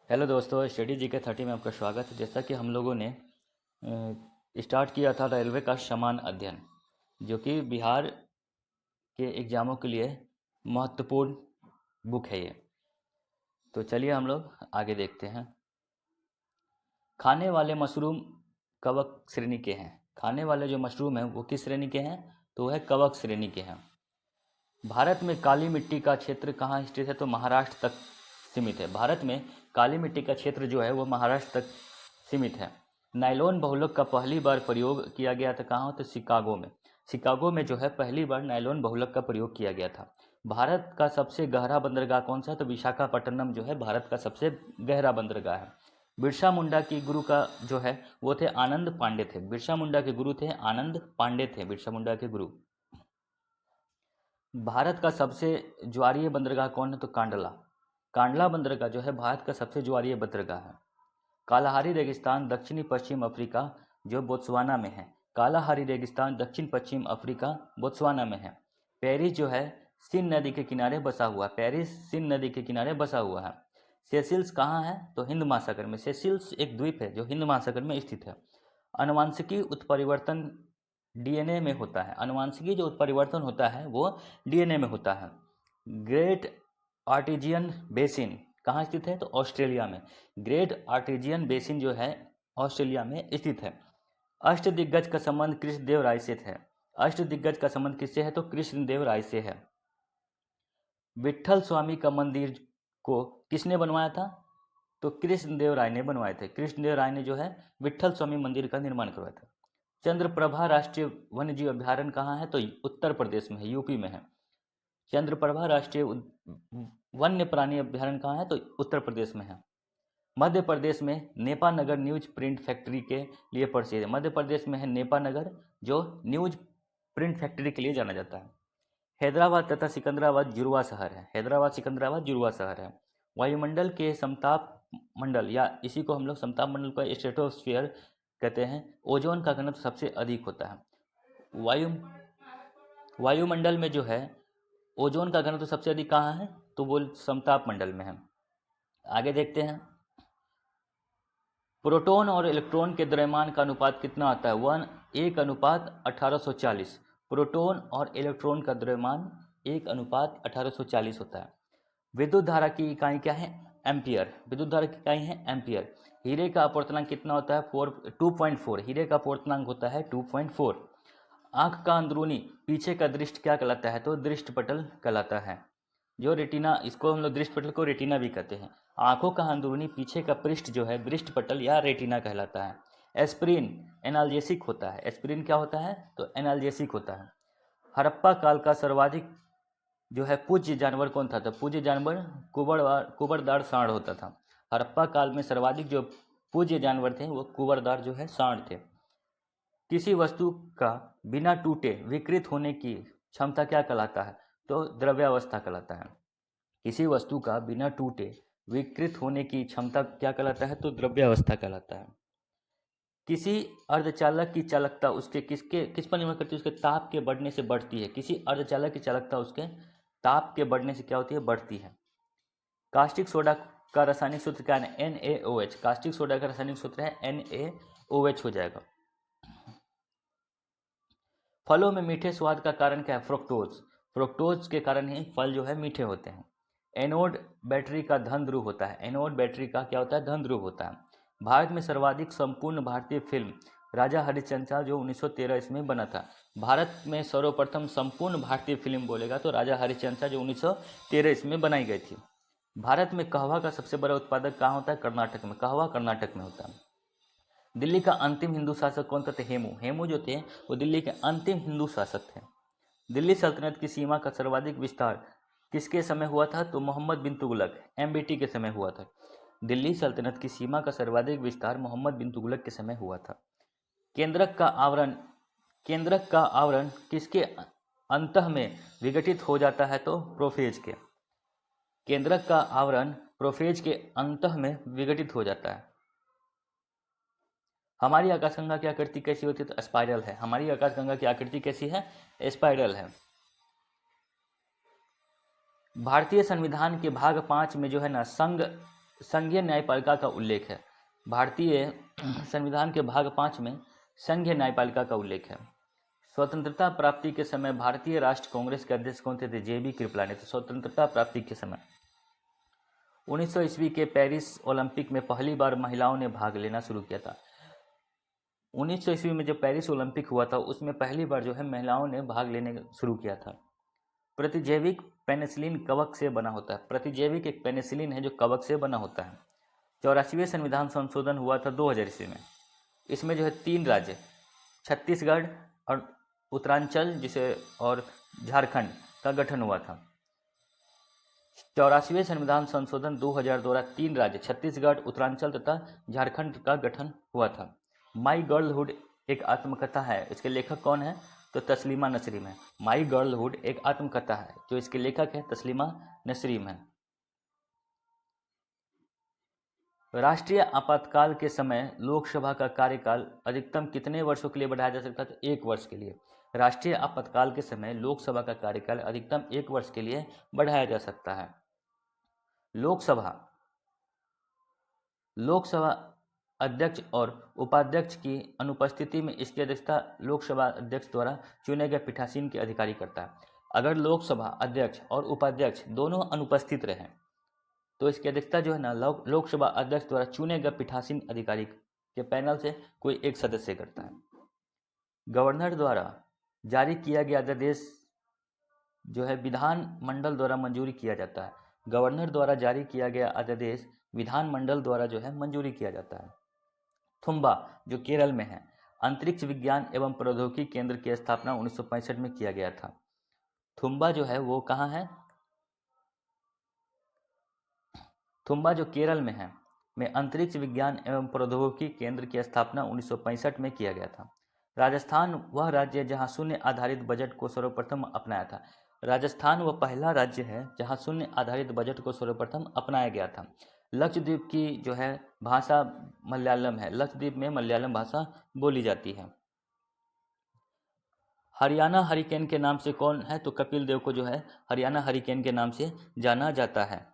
Hello दोस्तों, study जी के 30 में आपका स्वागत है। जैसा कि हम लोगों ने स्टार्ट किया था रेलवे का समान अध्ययन, जो कि बिहार के एग्ज़ामों के लिए महत्वपूर्ण बुक है ये। तो चलिए हम लोग आगे देखते हैं। खाने वाले मशरूम कवक श्रेणी के हैं। खाने वाले जो मशरूम हैं वो किस श्रेणी के हैं? तो वह कवक श्रेणी के हैं। भारत में काली मिट्टी का क्षेत्र कहाँ स्थित है? तो महाराष्ट्र तक सीमित है। भारत में काली मिट्टी का क्षेत्र जो है वो महाराष्ट्र तक सीमित है। नायलॉन बहुलक का पहली बार प्रयोग किया गया था कहाँ? तो शिकागो में। शिकागो में जो है पहली बार नायलॉन बहुलक का प्रयोग किया गया था। भारत का सबसे गहरा बंदरगाह कौन सा है? तो विशाखापट्टनम जो है भारत का सबसे गहरा बंदरगाह है। बिरसा मुंडा की गुरु का जो है वो थे आनंद पांडे थे। बिरसा मुंडा के गुरु थे आनंद पांडे थे, बिरसा मुंडा के गुरु। भारत का सबसे ज्वारीय बंदरगाह कौन है? तो कांडला। कांडला बंदरगाह जो है भारत का सबसे ज्वारीय बंदरगाह है। कालाहारी रेगिस्तान दक्षिणी पश्चिम अफ्रीका जो बोत्सवाना में है। कालाहारी रेगिस्तान दक्षिण पश्चिम अफ्रीका बोत्सवाना में है। पेरिस जो है सिन नदी के किनारे बसा हुआ है। पेरिस सिन नदी के किनारे बसा हुआ है। सेसिल्स कहाँ है? तो हिंद महासागर में। सेसिल्स एक द्वीप है जो हिंद महासागर में स्थित है। आनुवंशिकी उत्परिवर्तन डीएनए में होता है। आनुवंशिकी जो उत्परिवर्तन होता है वो डीएनए में होता है। ग्रेट आर्टेजियन बेसिन कहाँ स्थित है? तो ऑस्ट्रेलिया में। ग्रेट आर्टेजियन बेसिन जो है ऑस्ट्रेलिया में स्थित है। अष्टदिग्गज का संबंध कृष्णदेव राय से है। अष्टदिग्गज का संबंध किससे है? तो कृष्णदेव राय से है। विट्ठल स्वामी का मंदिर को किसने बनवाया था? तो कृष्णदेव राय ने बनवाए थे। कृष्णदेव राय ने जो है विट्ठल स्वामी मंदिर का निर्माण करवाया था। चंद्रप्रभा राष्ट्रीय वन्यजीव अभ्यारण्य कहाँ है? तो उत्तर प्रदेश में है, यूपी में है। चंद्रप्रभा राष्ट्रीय वन्य प्राणी अभ्यारण्य कहाँ है? तो उत्तर प्रदेश में है। मध्य प्रदेश में नेपानगर न्यूज प्रिंट फैक्ट्री के लिए प्रसिद्ध है। मध्य प्रदेश में है नेपानगर जो न्यूज प्रिंट फैक्ट्री के लिए जाना जाता है। हैदराबाद तथा सिकंदराबाद जुड़वा शहर है। हैदराबाद सिकंदराबाद जुड़वा शहर है। वायुमंडल के समताप मंडल या इसी को हम लोग समताप मंडल का स्ट्रेटोस्फीयर कहते हैं। ओजोन का घनत्व सबसे अधिक होता है। वायुमंडल में जो है ओजोन का घनत्व सबसे अधिक कहाँ है? तो वो समताप मंडल में है। आगे देखते हैं। प्रोटॉन और इलेक्ट्रॉन के द्रव्यमान का अनुपात कितना आता है? 1:1840। प्रोटॉन और इलेक्ट्रॉन का द्रव्यमान 1:1840 होता है। विद्युत धारा की इकाई क्या है? एम्पियर। विद्युत धारा की इकाई है एम्पियर। हीरे का अपवर्तनांक कितना होता है? 2.4। हीरे का अपवर्तनांक होता है 2.4। आंख का अंदरूनी पीछे का दृष्ट क्या कहलाता है? तो दृष्टपटल कहलाता है। जो रेटिना, इसको हम लोग दृष्टपटल को रेटिना भी कहते हैं। आंखों का अंदरूनी पीछे का पृष्ठ जो है दृष्टपटल या रेटिना कहलाता है। एस्प्रिन एनाल्जेसिक होता है। एस्प्रिन क्या होता है? तो एनाल्जेसिक होता है। हड़प्पा काल का सर्वाधिक जो है पूज्य जानवर कौन था? तो पूज्य जानवर कुबरदार सांड होता था। हड़प्पा काल में सर्वाधिक जो पूज्य जानवर थे वो कुबरदार जो है सांड थे। किसी वस्तु का बिना टूटे विकृत होने की क्षमता क्या कहलाता है? तो द्रव्यावस्था कहलाता है। किसी वस्तु का बिना टूटे विकृत होने की क्षमता क्या कहलाता है? तो द्रव्यावस्था कहलाता है। किसी अर्धचालक की चालकता उसके किस पर निर्भर करती है? उसके ताप के बढ़ने से बढ़ती है। किसी अर्धचालक की चालकता उसके ताप के बढ़ने से क्या होती है? बढ़ती है। कास्टिक सोडा का रासायनिक सूत्र क्या है? NaOH। कास्टिक सोडा का रासायनिक सूत्र है NaOH हो जाएगा। फलों में मीठे स्वाद का कारण क्या है? फ्रुक्टोज। फ्रुक्टोज के कारण ही फल जो है मीठे होते हैं। एनोड बैटरी का धन ध्रुव होता है। एनोड बैटरी का क्या होता है? धन ध्रुव होता है। भारत में सर्वाधिक संपूर्ण भारतीय फिल्म राजा हरिश्चंद्र जो 1913 इसमें बना था। भारत में सर्वप्रथम संपूर्ण भारतीय फिल्म बोलेगा तो राजा हरिश्चंद्र जो 1913 इसमें बनाई गई थी। भारत में कहवा का सबसे बड़ा उत्पादक कहाँ होता है? कर्नाटक में। कहवा कर्नाटक में होता है। दिल्ली का अंतिम हिंदू शासक कौन थे? हेमू। हेमू जो थे वो दिल्ली के अंतिम हिंदू शासक थे। दिल्ली सल्तनत की सीमा का सर्वाधिक विस्तार किसके समय हुआ था? तो मोहम्मद बिन तुगलक MBT के समय हुआ था। दिल्ली सल्तनत की सीमा का सर्वाधिक विस्तार मोहम्मद बिन तुगलक के समय हुआ था। केंद्रक का आवरण किसके अंतः में विघटित हो जाता है? तो प्रोफेज के। केंद्रक का आवरण प्रोफेज के अंतः में विघटित हो जाता है। हमारी आकाशगंगा की आकृति कैसी होती है? तो स्पाइरल है। हमारी आकाशगंगा की आकृति कैसी है? स्पाइरल है। भारतीय संविधान के भाग 5 में जो है ना संघ संघीय न्यायपालिका का उल्लेख है। भारतीय संविधान के भाग 5 में संघीय न्यायपालिका का उल्लेख है। स्वतंत्रता प्राप्ति के समय भारतीय राष्ट्र कांग्रेस के अध्यक्ष कौन थे? JB कृपलानी। तो स्वतंत्रता प्राप्ति के समय 1900 ईस्वी के पेरिस ओलंपिक में पहली बार महिलाओं ने भाग लेना शुरू किया था। 1900 ईस्वी में जो पेरिस ओलंपिक हुआ था उसमें पहली बार जो है महिलाओं ने भाग लेने शुरू किया था। प्रतिजैविक पेनिसिलिन कवक से बना होता है। प्रतिजैविक एक पेनिसिलिन है जो कवक से बना होता है। 84वें संविधान संशोधन हुआ था 2000 ईस्वी में। इसमें जो है 3 राज्य छत्तीसगढ़ और उत्तरांचल जिसे और झारखंड का गठन हुआ था। 84वें संविधान संशोधन 2000 द्वारा 3 राज्य छत्तीसगढ़, उत्तरांचल तथा झारखंड का गठन हुआ था। माई गर्लहुड एक आत्मकथा है। इसके लेखक कौन है? तो तस्लीमा नसरीन है। माई गर्लहुड एक आत्मकथा है। जो इसके लेखक है तस्लीमा नसरीन है। राष्ट्रीय आपातकाल के समय लोकसभा का कार्यकाल अधिकतम कितने वर्षों के लिए बढ़ाया जा सकता है? 1 वर्ष के लिए। राष्ट्रीय आपातकाल के समय लोकसभा का कार्यकाल अधिकतम 1 वर्ष के लिए बढ़ाया जा सकता है। लोकसभा अध्यक्ष और उपाध्यक्ष की अनुपस्थिति में इसकी अध्यक्षता लोकसभा अध्यक्ष द्वारा चुने गए पीठासीन के अधिकारी करता है। अगर लोकसभा अध्यक्ष और उपाध्यक्ष दोनों अनुपस्थित रहे तो इसकी अध्यक्षता जो है ना लोकसभा अध्यक्ष द्वारा चुने गए पीठासीन अधिकारी के पैनल से कोई एक सदस्य करता है। गवर्नर द्वारा जारी किया गया अध्यादेश जो है विधान मंडल द्वारा मंजूरी किया जाता है। गवर्नर द्वारा जारी किया गया अध्यादेश विधानमंडल द्वारा जो है मंजूरी किया जाता है। थुम्बा जो केरल में है, अंतरिक्ष विज्ञान एवं प्रौद्योगिकी केंद्र की स्थापना 1965 में किया गया था। थुम्बा जो है वो कहाँ है? थुम्बा जो केरल में है में अंतरिक्ष विज्ञान एवं प्रौद्योगिकी केंद्र की स्थापना 1965 में किया गया था। राजस्थान वह राज्य जहां शून्य आधारित बजट को सर्वप्रथम अपनाया था। राजस्थान वह पहला राज्य है जहां शून्य आधारित बजट को सर्वप्रथम अपनाया गया था। लक्षद्वीप की जो है भाषा मलयालम है। लक्षद्वीप में मलयालम भाषा बोली जाती है। हरियाणा हरिकेन के नाम से कौन है? तो कपिल देव को जो है हरियाणा हरिकेन के नाम से जाना जाता है।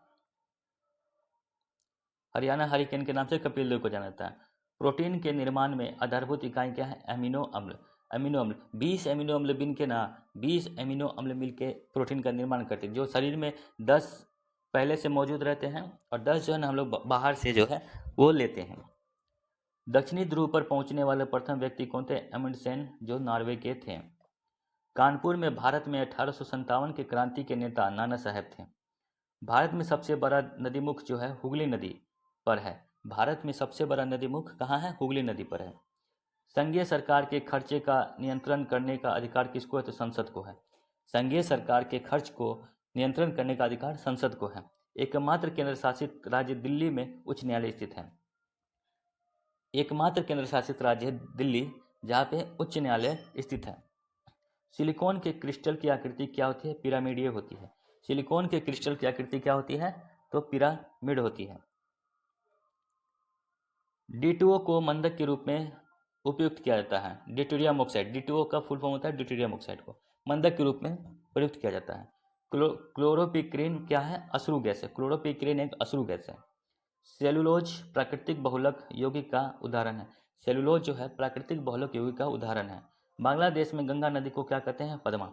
हरियाणा हरिकेन के नाम से कपिल देव को जाना जाता है। प्रोटीन के निर्माण में आधारभूत इकाई क्या है? अमीनो अम्ल। अमीनो अम्ल 20 अमीनो अम्ल मिल के 20 अमीनो अम्ल मिल के प्रोटीन का निर्माण करते हैं। जो शरीर में 10 पहले से मौजूद रहते हैं और 10 जो है ना हम लोग बाहर से जो है वो लेते हैं। दक्षिणी ध्रुव पर पहुंचने वाले प्रथम व्यक्ति कौन थे? अमुंडसेन जो नॉर्वे के थे। कानपुर में भारत में 1857 के क्रांति के नेता नाना साहेब थे। भारत में सबसे बड़ा नदीमुख जो है हुगली नदी पर है। भारत में सबसे बड़ा नदीमुख कहाँ है? हुगली नदी पर है। संघीय सरकार के खर्चे का नियंत्रण करने का अधिकार किसको है? तो संसद को है। संघीय सरकार के खर्च को नियंत्रण करने का अधिकार संसद को है। एकमात्र केंद्र शासित राज्य दिल्ली में उच्च न्यायालय स्थित है। एकमात्र केंद्र शासित राज्य है दिल्ली जहाँ पे उच्च न्यायालय स्थित है। सिलिकॉन के क्रिस्टल की आकृति क्या होती है? पिरामिडीय होती है। सिलिकॉन के क्रिस्टल की आकृति क्या होती है? तो पिरामिड होती है। D2O को मंदक के रूप में उपयुक्त किया जाता है। ड्यूटेरियम ऑक्साइड, D2O का फुल फॉर्म होता है ड्यूटेरियम ऑक्साइड को मंदक के रूप में प्रयुक्त किया जाता है। क्लोरोपिक्रीन क्या है? अश्रु गैस है। क्लोरोपिक्रीन एक अश्रु गैस है। सेलुलोज प्राकृतिक बहुलक यौगिक का उदाहरण है। सेलुलोज जो है प्राकृतिक बहुलक यौगिक का उदाहरण है। बांग्लादेश में गंगा नदी को क्या कहते हैं? पद्मा।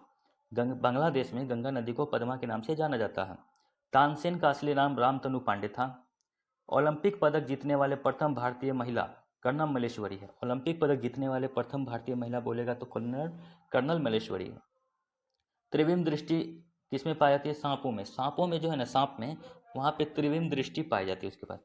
बांग्लादेश में गंगा नदी को पद्मा के नाम से जाना जाता है। तानसेन का असली नाम रामतनु पांडे था। ओलंपिक पदक जीतने वाले प्रथम भारतीय महिला कर्नल मल्लेश्वरी है। ओलंपिक पदक जीतने वाले प्रथम भारतीय महिला बोलेगा तो कर्नल मल्लेश्वरी है। त्रिविम दृष्टि किसमें पाई जाती है? सांपों में। सांपों में जो है ना सांप में वहां पे त्रिविम दृष्टि पाई जाती है। उसके बाद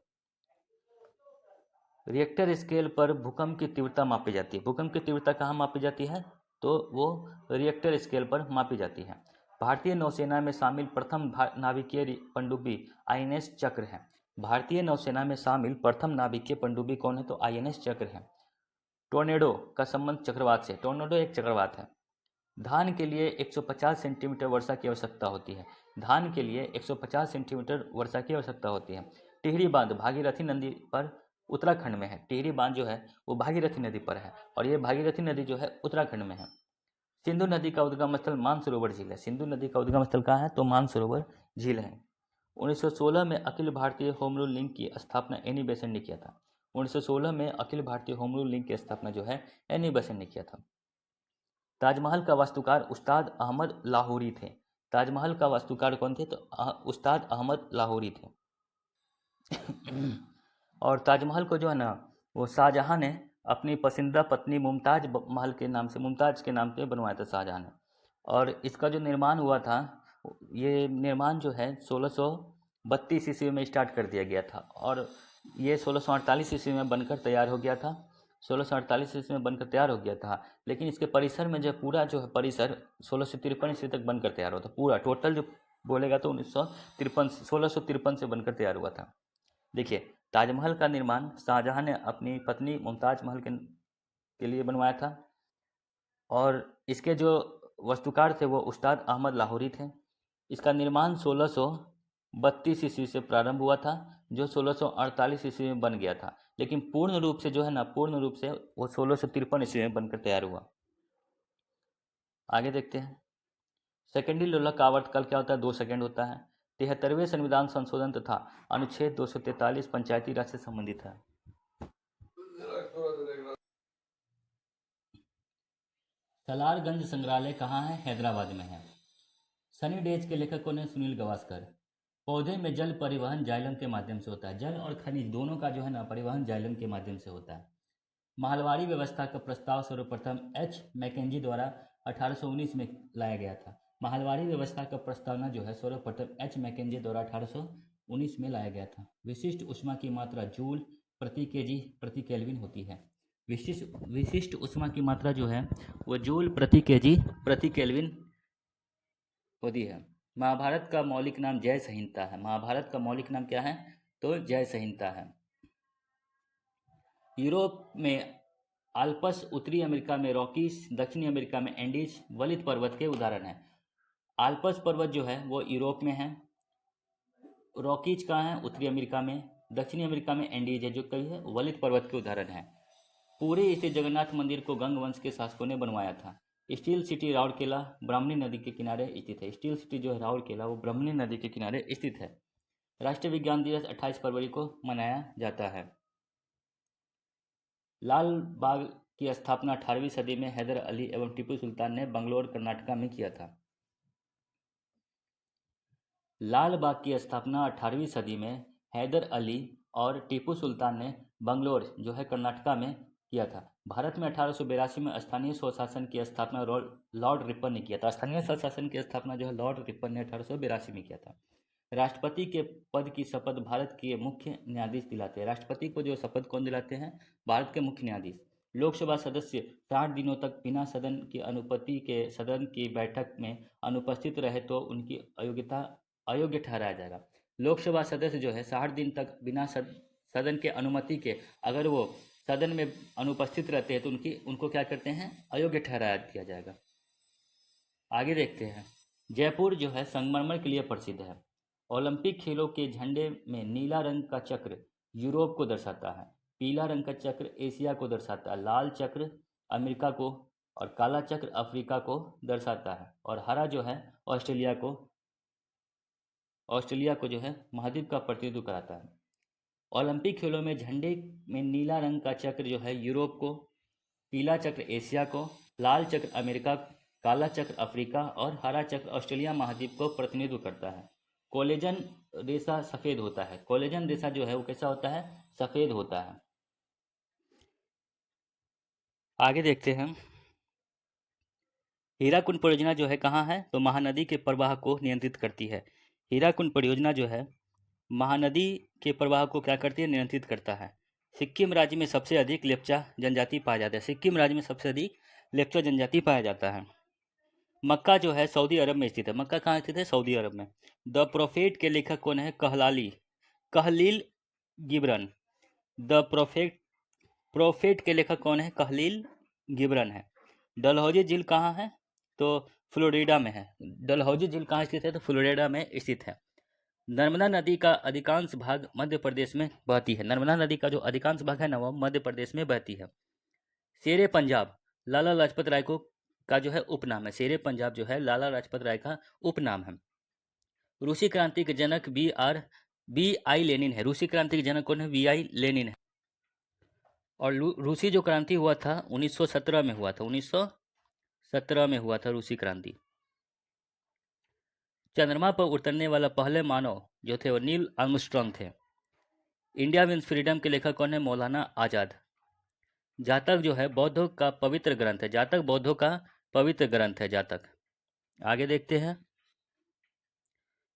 रिएक्टर स्केल पर भूकंप की तीव्रता मापी जाती है। भूकंप की तीव्रता कहाँ मापी जाती है? तो वो रिएक्टर स्केल पर मापी जाती है। भारतीय नौसेना में शामिल प्रथम नाभिकीय पनडुब्बी INS चक्र है। भारतीय नौसेना में शामिल प्रथम नाभिकीय पनडुब्बी कौन है? तो INS चक्र है। टोर्नेडो का संबंध चक्रवात से। टोर्नेडो एक चक्रवात है। धान के लिए 150 सेंटीमीटर वर्षा की आवश्यकता होती है। धान के लिए 150 सेंटीमीटर वर्षा की आवश्यकता होती है। टिहरी बांध भागीरथी नदी पर उत्तराखंड में है। टिहरी बांध जो है वो भागीरथी नदी पर है और ये भागीरथी नदी जो है उत्तराखंड में है। सिंधु नदी का उद्गम स्थल मानसरोवर झील है। सिंधु नदी का उद्गम स्थल कहाँ है? तो मानसरोवर झील है। 1916 में Akhil Bharatiya home rule league की स्थापना एनी बेसेंट ने किया था। 1916 में Akhil Bharatiya home rule league की स्थापना जो है एनी बेसेंट ने किया था। ताजमहल का वास्तुकार उस्ताद अहमद लाहौरी थे। ताजमहल का वास्तुकार कौन थे? तो उस्ताद अहमद लाहौरी थे। और ताजमहल को जो है ना वो शाहजहां ने अपनी पसंदीदा पत्नी मुमताज के नाम पे बनवाया था शाहजहां ने। और इसका जो निर्माण हुआ था, ये निर्माण जो है 1632 ईस्वी में स्टार्ट कर दिया गया था और ये 1648 ईस्वी में बनकर तैयार हो गया था। 1648 ईस्वी में बनकर तैयार हो गया था, लेकिन इसके परिसर में जो पूरा जो है परिसर 1653 ईस्वी तक बनकर तैयार हुआ था। पूरा टोटल जो बोलेगा तो 1653 से बनकर तैयार हुआ था। देखिए, ताजमहल का निर्माण शाहजहां ने अपनी पत्नी मुमताज महल के लिए बनवाया था और इसके जो वास्तुकार थे वो उस्ताद अहमद लाहौरी थे। इसका निर्माण 1632 ईस्वी से प्रारंभ हुआ था, जो 1648 ईस्वी में बन गया था, लेकिन पूर्ण रूप से जो है ना पूर्ण रूप से वो 1653 ईस्वी में बनकर तैयार हुआ। आगे देखते हैं। सेकेंडरी लोलक का आवर्तकाल क्या होता है? 2 सेकंड होता है। 73वें संविधान संशोधन तथा अनुच्छेद 243 पंचायती राज से संबंधित है। सलारगंज संग्रहालय कहाँ है? हैदराबाद में है। सनी डेज के लेखक कौन है? सुनील गावस्कर। पौधे में जल परिवहन जाइलम के माध्यम से होता है। जल और खनिज दोनों का जो है ना परिवहन जाइलम के माध्यम से होता है। महलवाड़ी व्यवस्था का प्रस्ताव सर्वप्रथम एच मैकेंजी द्वारा 1819 में लाया गया था। महलवाड़ी व्यवस्था का प्रस्तावना जो है सर्वप्रथम एच मैकेंजी द्वारा 1819 में लाया गया था। विशिष्ट ऊष्मा की मात्रा जूल प्रति केजी प्रति केल्विन होती है। विशिष्ट ऊष्मा की मात्रा जो है वो जूल प्रति केजी प्रति केल्विन होती है। महाभारत का मौलिक नाम जय संहिता है। महाभारत का मौलिक नाम क्या है? तो जय संहिता है। यूरोप में आल्प्स, उत्तरी अमेरिका में रॉकीज, दक्षिणी अमेरिका में एंडीज वलित पर्वत के उदाहरण हैं। आल्प्स पर्वत जो है वो यूरोप में है, रॉकीज कहाँ है? उत्तरी अमेरिका में, दक्षिणी अमेरिका में एंडीज है जो कई है वलित पर्वत के उदाहरण है। पूरे स्थित जगन्नाथ मंदिर को गंग वंश के शासकों ने बनवाया था। स्टील सिटी राउरकेला ब्राह्मणी नदी के किनारे स्थित है। स्टील सिटी जो है राउरकेला वो ब्राह्मणी नदी के किनारे स्थित है। राष्ट्रीय विज्ञान दिवस 28 फरवरी को मनाया जाता है। लाल बाग की स्थापना 18वीं सदी में हैदर अली एवं टीपू सुल्तान ने बंगलौर कर्नाटका में किया था। लाल बाग की स्थापना 18वीं सदी में हैदर अली और टीपू सुल्तान ने बंगलौर जो है कर्नाटका में किया था। भारत में 1882 में स्थानीय स्वशासन की स्थापना लॉर्ड रिपन ने किया था। स्थानीय स्वशासन की स्थापना जो है लॉर्ड रिपन ने 1882 में किया था। राष्ट्रपति के पद की शपथ भारत के मुख्य न्यायाधीश दिलाते हैं। राष्ट्रपति को जो शपथ कौन दिलाते हैं? भारत के मुख्य न्यायाधीश। लोकसभा सदस्य 60 दिनों तक बिना सदन की अनुपति के सदन की बैठक में अनुपस्थित रहे तो उनकी अयोग्य ठहराया जाएगा। लोकसभा सदस्य जो है 60 दिन तक बिना सदन के अनुमति के अगर वो सदन में अनुपस्थित रहते हैं तो उनको क्या करते हैं? अयोग्य ठहराया दिया जाएगा। आगे देखते हैं। जयपुर जो है संगमरमर के लिए प्रसिद्ध है। ओलंपिक खेलों के झंडे में नीला रंग का चक्र यूरोप को दर्शाता है, पीला रंग का चक्र एशिया को दर्शाता है, लाल चक्र अमेरिका को और काला चक्र अफ्रीका को दर्शाता है और हरा जो है ऑस्ट्रेलिया को जो है महाद्वीप का प्रतिनिधित्व कराता है। ओलंपिक खेलों में झंडे में नीला रंग का चक्र जो है यूरोप को, पीला चक्र एशिया को, लाल चक्र अमेरिका, काला चक्र अफ्रीका और हरा चक्र ऑस्ट्रेलिया महाद्वीप को प्रतिनिधित्व करता है। कोलेजन रेशा सफ़ेद होता है। कोलेजन रेशा जो है वो कैसा होता है? सफ़ेद होता है। आगे देखते हैं। हीराकुंड परियोजना जो है कहाँ है? तो महानदी के प्रवाह को नियंत्रित करती है। हीराकुंड परियोजना जो है महानदी के प्रवाह को क्या करती है? नियंत्रित करता है। सिक्किम राज्य में सबसे अधिक लेप्चा जनजाति पाया जाता है। सिक्किम राज्य में सबसे अधिक लेप्चा जनजाति पाया जाता है। मक्का जो है सऊदी अरब में स्थित है। मक्का कहाँ स्थित है? सऊदी अरब में। द प्रोफेट के लेखक कौन है? कहलील गिब्रन। द प्रोफेट के लेखक कौन है? कहलील गिब्रन है। डलहौजी झील कहाँ है? तो फ्लोरिडा में है। डलहौजी झील कहाँ स्थित है? तो फ्लोरिडा में स्थित है। नर्मदा नदी का अधिकांश भाग मध्य प्रदेश में बहती है। नर्मदा नदी का जो अधिकांश भाग है ना वो मध्य प्रदेश में बहती है। शेरे पंजाब लाला लाजपत राय का जो है उपनाम है। शेरे पंजाब जो है लाला लाजपत राय का उपनाम है। रूसी क्रांति के जनक बी आई लेनिन है। रूसी क्रांति के जनक कौन है? बी आई लेनिन है। और रूसी जो क्रांति हुआ था 1917 में हुआ था, 1917 में हुआ था रूसी क्रांति। चंद्रमा पर उतरने वाला पहले मानव जो थे वो नील आर्मस्ट्रॉन्ग थे। इंडिया मीन्स फ्रीडम के लेखक कौन है? मौलाना आजाद। जातक जो है बौद्धों का पवित्र ग्रंथ है। जातक बौद्धों का पवित्र ग्रंथ है जातक। आगे देखते हैं।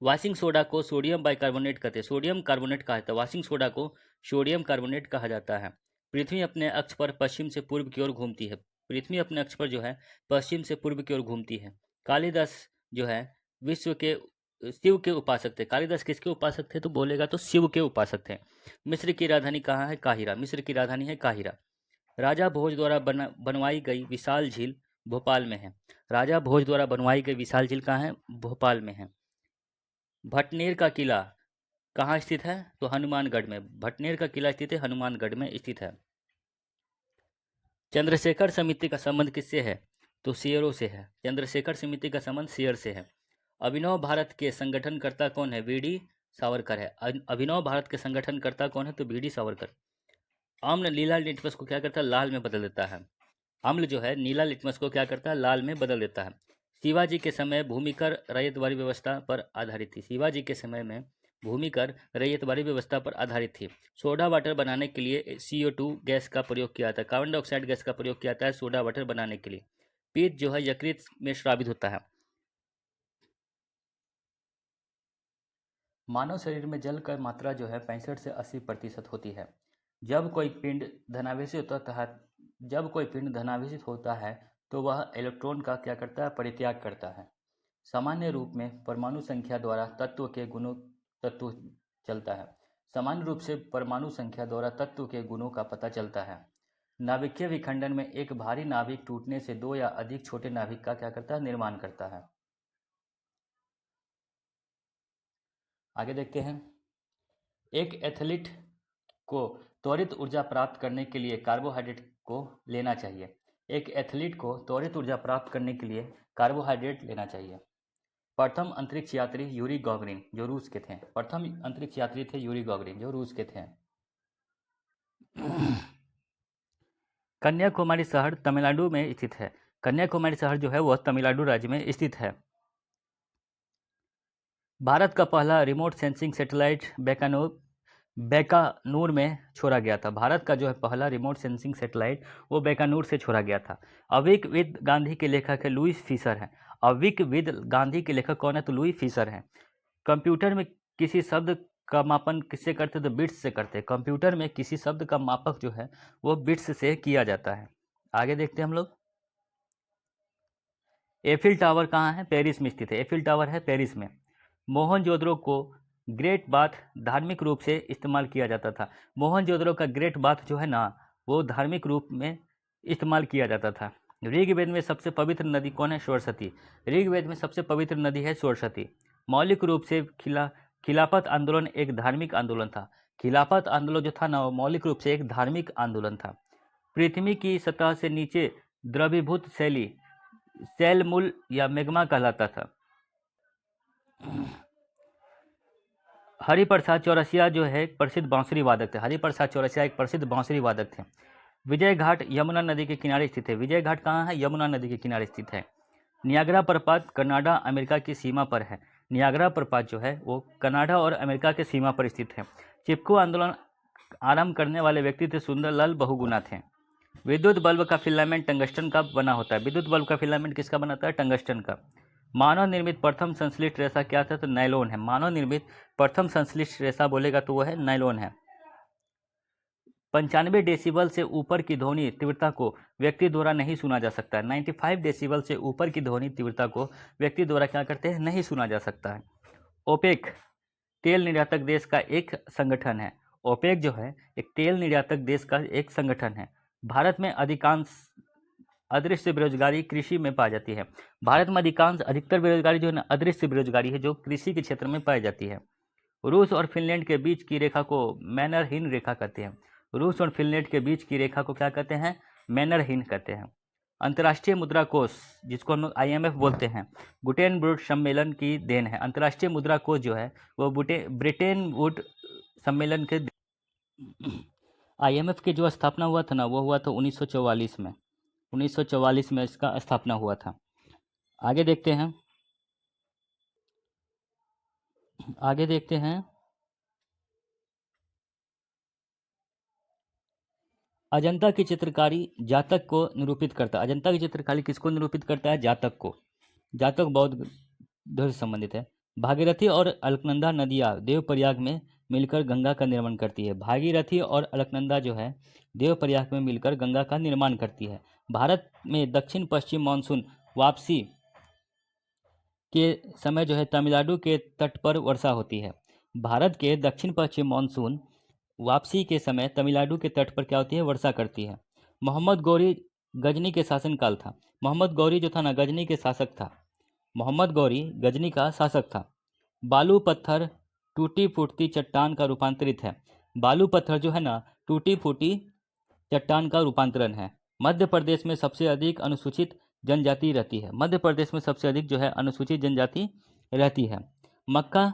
वॉशिंग सोडा को सोडियम बाइकार्बोनेट कहते हैं। सोडियम कार्बोनेट कहा जाता है। वॉशिंग सोडा को सोडियम कार्बोनेट कहा जाता है। पृथ्वी अपने अक्ष पर पश्चिम से पूर्व की ओर घूमती है। पृथ्वी अपने अक्ष पर जो है पश्चिम से पूर्व की ओर घूमती है। कालिदास जो है विश्व के शिव के उपासक थे। कालिदास किसके उपासक थे? तो बोलेगा तो शिव के उपासक थे। मिस्र की राजधानी कहाँ है? काहिरा। मिस्र की राजधानी है काहिरा। राजा भोज द्वारा बनवाई गई विशाल झील भोपाल में है। राजा भोज द्वारा बनवाई गई विशाल झील कहाँ है? भोपाल में है। भटनेर का किला कहाँ स्थित है? तो हनुमानगढ़ में। भटनेर का किला स्थित है हनुमानगढ़ में स्थित है। चंद्रशेखर समिति का संबंध किससे है? तो शेयरों से है। चंद्रशेखर समिति का संबंध शेयर से है। अभिनव भारत के संगठनकर्ता कौन है? वी.डी. सावरकर है। अभिनव भारत के संगठनकर्ता कौन है? तो वी.डी. सावरकर। अम्ल नीला लिटमस को क्या करता है? लाल में बदल देता है। अम्ल जो है नीला लिटमस को क्या करता है? लाल में बदल देता है। शिवाजी के समय भूमिकर रैयतवाड़ी व्यवस्था पर आधारित थी। शिवाजी के समय में भूमिकर रैयतवाड़ी व्यवस्था पर आधारित थी। सोडा वाटर बनाने के लिए CO2 गैस का प्रयोग किया जाता है। कार्बन डाइऑक्साइड गैस का प्रयोग किया जाता है सोडा वाटर बनाने के लिए। पित्त जो है यकृत में स्रावित होता है। मानव शरीर में जल की मात्रा जो है 65 से 80% होती है। जब कोई पिंड धनावेशित होता है तो वह इलेक्ट्रॉन का क्या करता है? परित्याग करता है। सामान्य रूप में परमाणु संख्या द्वारा तत्व चलता है। सामान्य रूप से परमाणु संख्या द्वारा तत्व के गुणों का पता चलता है। नाभिकीय विखंडन में एक भारी नाभिक टूटने से दो या अधिक छोटे नाभिक का क्या करता है? निर्माण करता है। आगे देखते हैं। एक एथलीट को त्वरित ऊर्जा प्राप्त करने के लिए कार्बोहाइड्रेट को लेना चाहिए। एक एथलीट को त्वरित ऊर्जा प्राप्त करने के लिए कार्बोहाइड्रेट लेना चाहिए। प्रथम अंतरिक्ष यात्री यूरी गॉगरिन जो रूस के थे। प्रथम अंतरिक्ष यात्री थे यूरी गॉगरिन जो रूस के थे। कन्याकुमारी शहर तमिलनाडु में स्थित है। कन्याकुमारी शहर जो है वह तमिलनाडु राज्य में स्थित है। भारत का पहला रिमोट सेंसिंग सैटेलाइट बीकानेर में छोड़ा गया था। भारत का जो है पहला रिमोट सेंसिंग सैटेलाइट वो बीकानेर से छोड़ा गया था। अविकविद गांधी के लेखक है लुईस फिशर है। अविकविद गांधी के लेखक कौन है? तो लुई फिशर है। कंप्यूटर में किसी शब्द का मापन किससे करते? तो बिट्स से करते हैं। कंप्यूटर में किसी शब्द का मापक जो है वो बिट्स से किया जाता है। आगे देखते हैं हम लोग। एफिल टावर कहाँ है? पेरिस में स्थित है। एफिल टावर है पेरिस में। मोहनजोदड़ो को ग्रेट बाथ धार्मिक रूप से इस्तेमाल किया जाता था। मोहनजोदड़ो का ग्रेट बाथ जो है ना वो धार्मिक रूप में इस्तेमाल किया जाता था। ऋग्वेद में सबसे पवित्र नदी कौन है? सरस्वती। ऋग्वेद में सबसे पवित्र नदी है सरस्वती। मौलिक रूप से खिलाफत आंदोलन एक धार्मिक आंदोलन था। खिलाफत आंदोलन जो था ना वो मौलिक रूप से एक धार्मिक आंदोलन था। पृथ्वी की सतह से नीचे द्रवीभूत शैलमूल या मैग्मा कहलाता था। हरिप्रसाद चौरसिया जो है एक प्रसिद्ध बांसुरी वादक थे। हरिप्रसाद चौरसिया एक प्रसिद्ध बांसुरी वादक थे। विजय घाट यमुना नदी के किनारे स्थित है। विजय घाट कहाँ है? यमुना नदी के किनारे स्थित है। नियाग्रा प्रपात कनाडा अमेरिका की सीमा पर है। नियाग्रा प्रपात जो है वो कनाडा और अमेरिका के सीमा पर स्थित है। चिपको आंदोलन आरंभ करने वाले व्यक्ति थे सुंदरलाल बहुगुणा थे। विद्युत बल्ब का फिलामेंट टंगस्टन का बना होता है। विद्युत बल्ब का फिलामेंट किसका बनाता है? टंगस्टन का। मानव निर्मित प्रथम संश्लिष्ट रेशा क्या था? तो नायलॉन है। मानव निर्मित प्रथम संश्लिष्ट रेशा बोलेगा तो वह है नायलॉन है। 95 डेसिबल से ऊपर की ध्वनि तीव्रता को व्यक्ति द्वारा नहीं सुना जा सकता है। 95 डेसिबल से ऊपर की ध्वनि तीव्रता को व्यक्ति द्वारा क्या करते हैं? नहीं सुना जा सकता है। ओपेक तेल निर्यातक देश का एक संगठन है। ओपेक जो है एक तेल निर्यातक देश का एक संगठन है। भारत में अधिकांश अदृश्य बेरोजगारी कृषि में पाई जाती है। भारत में अधिकतर बेरोजगारी जो है ना अदृश्य बेरोजगारी है जो कृषि के क्षेत्र में पाई जाती है। रूस और फिनलैंड के बीच की रेखा को मैनरहीन रेखा कहते हैं। रूस और फिनलैंड के बीच की रेखा को क्या कहते हैं? मैनरहीन कहते हैं। अंतर्राष्ट्रीय मुद्रा कोष, जिसको हम लोग IMF बोलते हैं, ब्रेटन वुड्स सम्मेलन की देन है। अंतर्राष्ट्रीय मुद्रा कोष जो है वो ब्रेटन वुड सम्मेलन के IMF के जो स्थापना हुआ था ना, वो हुआ था 1944 में। 1944 में इसका स्थापना हुआ था। आगे देखते हैं, आगे देखते हैं। अजंता की चित्रकारी जातक को निरूपित करता है। अजंता की चित्रकारी किसको निरूपित करता है? जातक को। जातक बौद्ध धर्म से संबंधित है। भागीरथी और अलकनंदा नदियाँ देवप्रयाग में मिलकर गंगा का निर्माण करती है। भागीरथी और अलकनंदा जो है देवप्रयाग में मिलकर गंगा का निर्माण करती है। भारत में दक्षिण पश्चिम मानसून वापसी के समय जो है तमिलनाडु के तट पर वर्षा होती है। भारत के दक्षिण पश्चिम मानसून वापसी के समय तमिलनाडु के तट पर क्या होती है? वर्षा करती है। मोहम्मद गौरी गजनी के शासनकाल था। मोहम्मद गौरी जो था ना, गजनी के शासक था। मोहम्मद गौरी गजनी का शासक था। बालू पत्थर टूटी फूटती चट्टान का रूपांतरित है। बालू पत्थर जो है ना, टूटी फूटी चट्टान का रूपांतरण है। मध्य प्रदेश में सबसे अधिक अनुसूचित जनजाति रहती है। मध्य प्रदेश में सबसे अधिक जो है अनुसूचित जनजाति रहती है। मक्का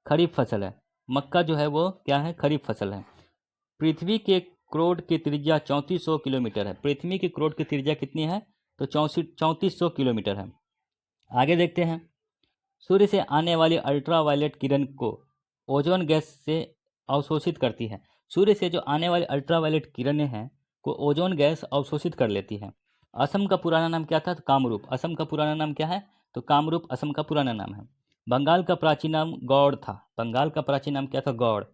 खरीफ फसल है। मक्का जो है वो क्या है? खरीफ फसल है। पृथ्वी के क्रोड की त्रिज्या 3400 किलोमीटर है। पृथ्वी की क्रोड की त्रिज्या कितनी है? तो 3400 किलोमीटर है। आगे देखते हैं। सूर्य से आने वाली अल्ट्रावायलेट किरण को ओजोन गैस से अवशोषित करती है। सूर्य से जो आने वाली अल्ट्रावायलेट किरणें हैं को ओजोन गैस अवशोषित कर लेती है। असम का पुराना नाम क्या था? तो कामरूप। असम का पुराना नाम क्या है? तो कामरूप असम का पुराना नाम है। बंगाल का प्राचीन नाम गौड़ था। बंगाल का प्राचीन नाम क्या था? गौड़।